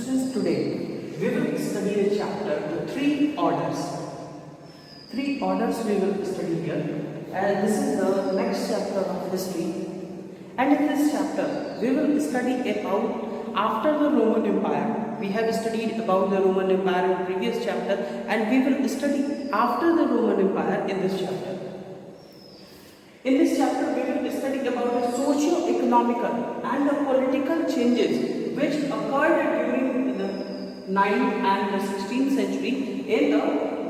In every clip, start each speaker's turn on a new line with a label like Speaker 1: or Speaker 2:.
Speaker 1: Students, today we will study a chapter, the three orders. Three orders we will study here, and this is the next chapter of history. And in this chapter, we will study about after the Roman Empire. We have studied about the Roman Empire in the previous chapter, and we will study after the Roman Empire in this chapter. In this chapter, we will study about the socio-economical and the political changes which occurred during the 9th and the 16th century in the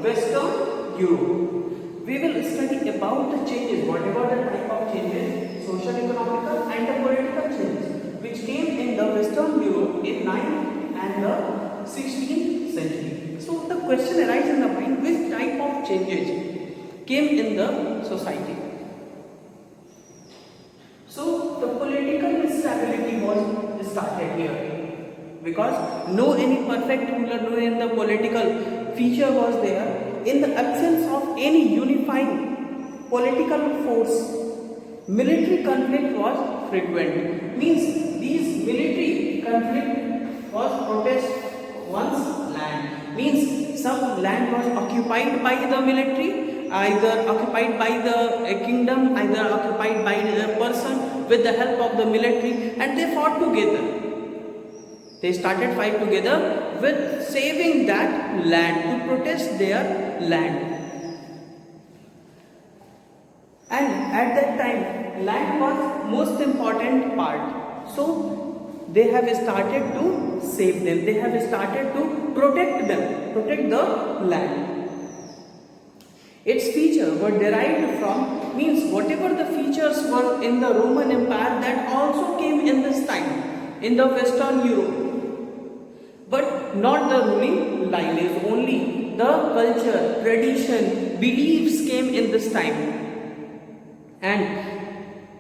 Speaker 1: Western Europe. We will study about the changes, whatever the type of changes, socio-economical and the political changes which came in the Western Europe in 9th and the 16th century. So the question arises in the mind, which type of changes came in the society? So the political instability was started here, because no any perfect ruler, no any the political feature was there. In the absence of any unifying political force, military conflict was frequent. Means these military conflict was protest one's land. Means some land was occupied by the military, either occupied by the kingdom, either occupied by the person with the help of the military, and they fought together. They started fight together with saving that land, to protest their land. And at that time, land was most important part. So they have started to save them. They have started to protect them, protect the land. Its features were derived from, means whatever the features were in the Roman Empire, that also came in this time in the Western Europe. But not the ruling lineage, only the culture, tradition, beliefs came in this time. And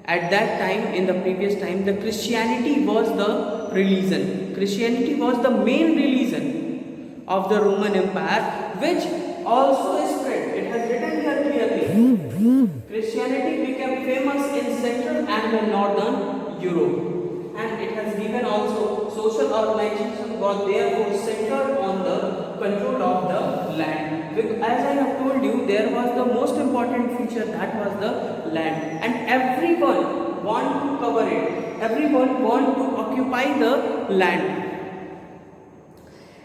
Speaker 1: at that time, in the previous time, the Christianity was the religion. Christianity was the main religion of the Roman Empire, which also spread. It has written here clearly. Christianity became famous in Central and the Northern Europe. And it has given also social organization was therefore centered on the control of the land. As I have told you, there was the most important feature, that was the land, and everyone want to cover it. Everyone want to occupy the land.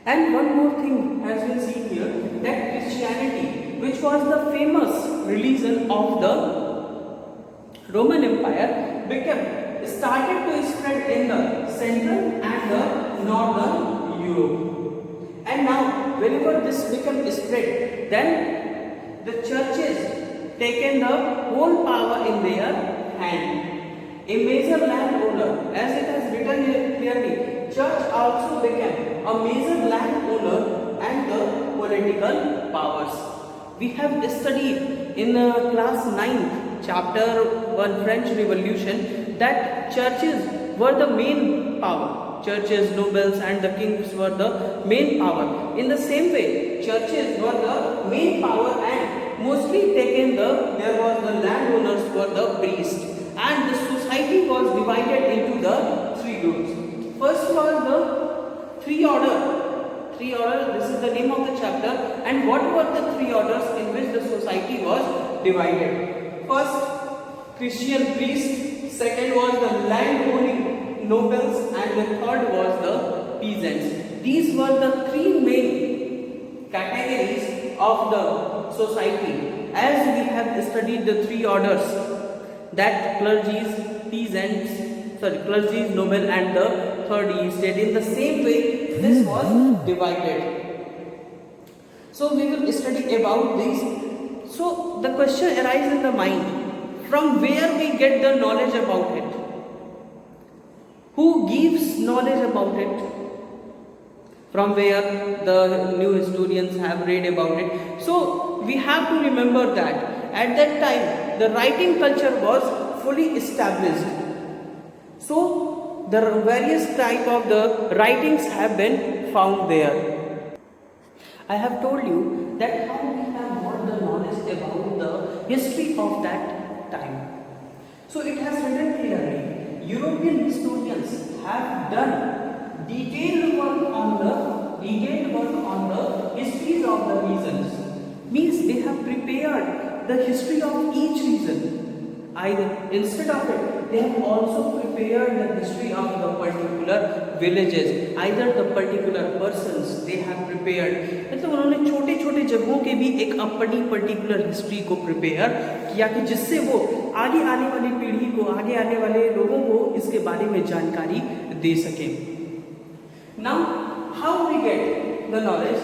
Speaker 1: And one more thing has been seen here, that Christianity, which was the famous religion of the Roman Empire, started to spread in the Central and the Northern Europe. And now, whenever this became spread, then the churches taken the whole power in their hand. A major landowner, as it has written here clearly, church also became a major landowner and the political powers. We have studied in class 9, chapter 1, French Revolution, that churches were the main power. Churches, nobles and the kings were the main power. In the same way, churches were the main power, and mostly taken there was the landowners were the priests. And the society was divided into the three groups. First was the three order. Three order, this is the name of the chapter. And what were the three orders in which the society was divided? First, Christian priests, second was the land-owning nobles, and the third was the peasants. These were the three main categories of the society. As we have studied the three orders, that clergies, noble, and the third estate. In the same way, this was divided. So we will study about these. So the question arises in the mind, from where we get the knowledge about it? Who gives knowledge about it? From where the new historians have read about it. So we have to remember that at that time the writing culture was fully established. So the various type of the writings have been found there. I have told you that how we have got the knowledge about the history of that time. So it has written clearly, European historians have done detailed work on the on the histories of the regions. Means they have prepared the history of each region. Either instead of it, they have also prepared the history of the particular villages. Either the particular persons they have prepared. मतलब उन्होंने छोटे छोटे जगहों के भी एक अपनी particular history को प्रिपेयर किया कि जिससे वो आगे आने वाली पीढ़ी को, आगे आने वाले लोगों को इसके बारे में जानकारी दे सके. Now, how we get the knowledge?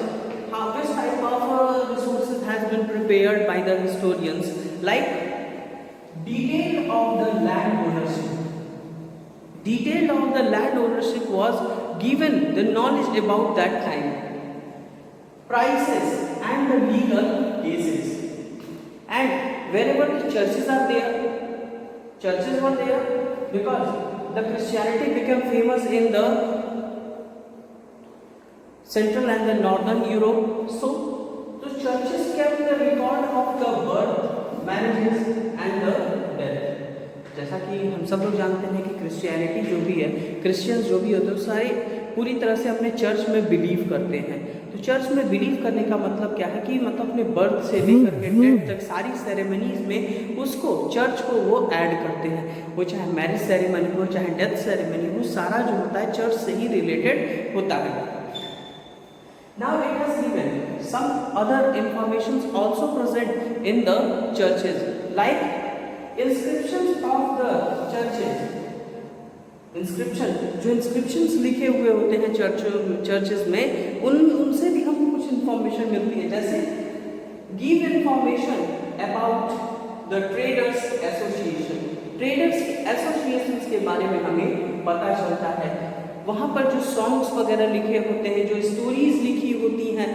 Speaker 1: How this type of resources has been prepared by the historians, like detail of the land ownership. Detail of the land ownership was given the knowledge about that time. Prices and the legal cases. And wherever the churches are there, churches were there because the Christianity became famous in the Central and the Northern Europe. So the churches kept the record of the birth, marriages and the death. जैसा कि हम सब लोग जानते हैं कि Christianity जो भी है, क्रिश्चियंस जो भी होते हैं, सारे पूरी तरह से अपने चर्च में बिलीव करते हैं. तो चर्च में बिलीव करने का मतलब क्या है कि मतलब अपने बर्थ से लेकर के डेथ तक सारी सेरेमनीज में उसको, चर्च को वो ऐड करते हैं. वो चाहे मैरिज सेरेमनी हो, चाहे डेथ सेरेमनी हो, सारा जो होता है चर्च से ही रिलेटेड होता है. Now it has given some other informations also present in the churches, like inscriptions of the churches. जो inscriptions लिखे हुए होते हैं चर्चेस में, उनसे भी हमको कुछ इंफॉर्मेशन मिलती है. जैसे give information about the traders association. Traders associations के बारे में हमें पता चलता है. वहाँ पर जो सॉन्ग्स वगैरह लिखे होते हैं, जो स्टोरीज लिखी होती हैं,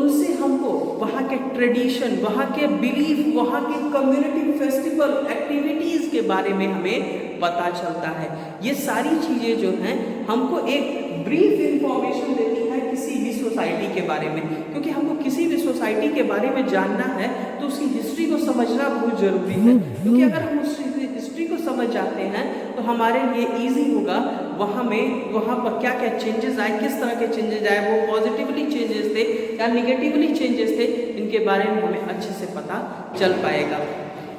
Speaker 1: उनसे हमको वहाँ के ट्रेडिशन, वहाँ के बिलीफ, वहाँ के कम्युनिटी फेस्टिवल एक्टिविटीज़ के बारे में हमें पता चलता है. ये सारी चीज़ें जो हैं हमको एक ब्रीफ इंफॉर्मेशन देती है किसी भी सोसाइटी के बारे में. क्योंकि हमको किसी भी सोसाइटी के बारे में जानना है तो उसकी हिस्ट्री को समझना बहुत ज़रूरी है. क्योंकि अगर हम उस हिस्ट्री को समझ जाते हैं तो हमारे लिए ईजी होगा वहाँ पर क्या क्या चेंजेस आए, किस तरह के चेंजेस आए, वो पॉजिटिवली चेंजेस थे या निगेटिवली चेंजेस थे, इनके बारे में हमें अच्छे से पता चल पाएगा.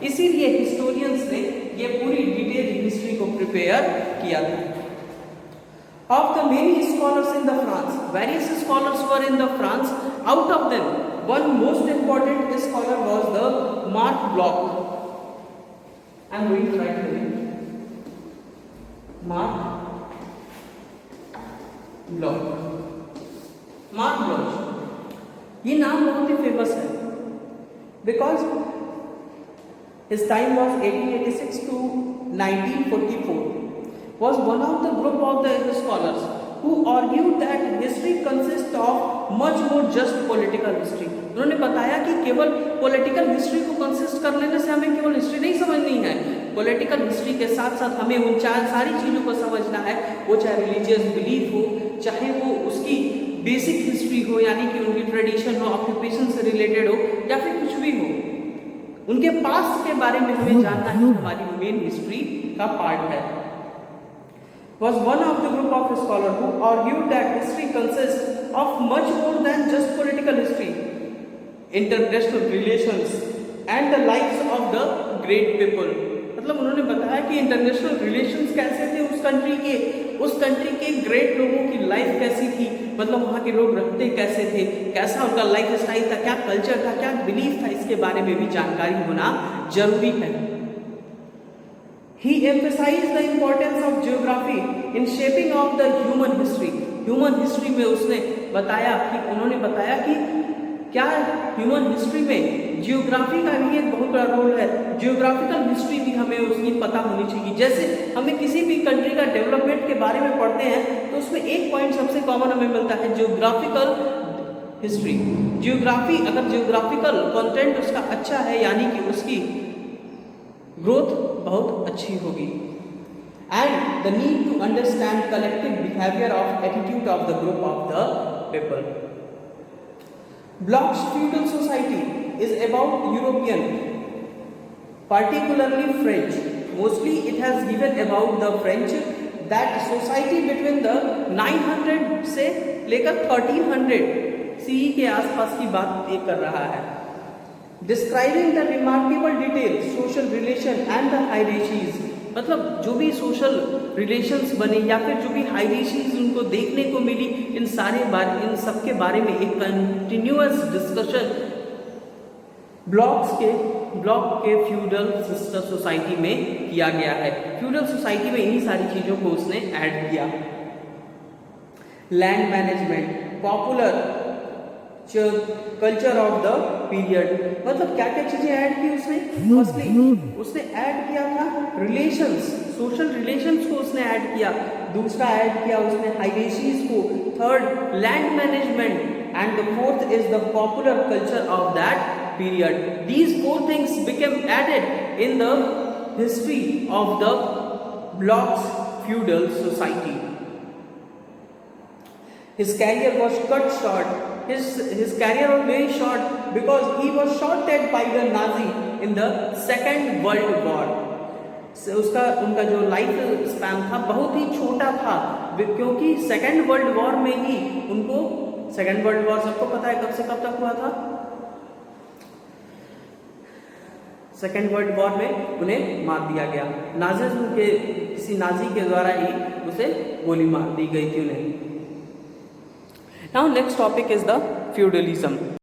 Speaker 1: इसीलिए हिस्टोरियंस ने ये पूरी डिटेल हिस्ट्री को प्रिपेयर किया था. Of the many scholars in the France, various scholars were in the France. Out of them, one most important scholar was the Marc Bloch. I am going to write the name. Marc Bloch. Marc Bloch. ये नाम बहुत ही famous है because his time was 1886 to 1944. Was one of the group of the scholars who argued that history consists of much more just political history. उन्होंने बताया कि केवल political history को consist कर लेने से हमें केवल हिस्ट्री नहीं समझनी है. पॉलिटिकल हिस्ट्री के साथ साथ हमें उन सारी चीज़ों को समझना है. वो चाहे रिलीजियस बिलीफ हो, चाहे वो उसकी बेसिक हिस्ट्री हो, यानी कि उनकी ट्रेडिशन हो, ऑक्यूपेशन से रिलेटेड हो, या फिर कुछ भी हो, उनके पास्ट के बारे में हमें जानना ही हमारी मेन हिस्ट्री का पार्ट है. Was one of the group of scholars who argued that history consists of much more than just political history, international relations and the lives of the great people. मतलब उन्होंने बताया कि international relations कैसे थे उस country के great लोगों की लाइफ कैसी थी, मतलब वहाँ के लोग रहते कैसे थे, कैसा उनका लाइफ स्टाइल था, क्या कल्चर था, क्या बिलीफ था, इसके बारे में भी जानकारी होना जरूरी है. He emphasized the importance of geography in shaping of the human history. Human history में उन्होंने बताया कि क्या ह्यूमन हिस्ट्री में जियोग्राफी का भी एक बहुत बड़ा रोल है. जियोग्राफिकल हिस्ट्री भी हमें उसकी पता होनी चाहिए. जैसे हमें किसी भी कंट्री का डेवलपमेंट के बारे में पढ़ते हैं तो उसमें एक पॉइंट सबसे कॉमन हमें मिलता है, जियोग्राफिकल हिस्ट्री. जियोग्राफी, अगर जियोग्राफिकल कंटेंट उसका अच्छा है, यानी कि उसकी ग्रोथ बहुत अच्छी होगी. And the need to understand collective behaviour of attitude of the group of the people. Bloch's feudal society is about European, particularly French. Mostly it has given about the French, that society between the 900 से लेकर 1300 CE के आसपास की बात ये कर रहा है। Describing the remarkable detail social relation and the hierarchies, मतलब जो भी सोशल रिलेशंस बने या फिर जो भी हायरार्कीज उनको देखने को मिली, इन सब के बारे में एक कंटिन्यूअस डिस्कशन ब्लॉक के फ्यूडल सिस्टम सोसाइटी में किया गया है। फ्यूडल सोसाइटी में इन्हीं सारी चीजों को उसने ऐड किया। Land management, popular culture of the period, मतलब क्या क्या चीजें ऐड की उसने। फर्स्टली उसने ऐड किया था रिलेशंस, सोशल रिलेशंस को उसने ऐड किया। दूसरा ऐड किया उसने हायरार्कीज को। Third land management, and the fourth is the popular culture of that period. These four things became added in the history of the blocks feudal society. His career was cut short. His career was very short because he was shot dead by the Nazi in the Second World War. उनका जो life span था बहुत ही छोटा था, क्योंकि second world war में ही उनको, second world war सबको पता है कब से कब तक हुआ था। सेकेंड वर्ल्ड वॉर में उन्हें मार दिया गया, नाजिज्म के किसी नाजी के द्वारा ही उसे गोली मार दी गई थी उन्हें। Now next topic is the feudalism.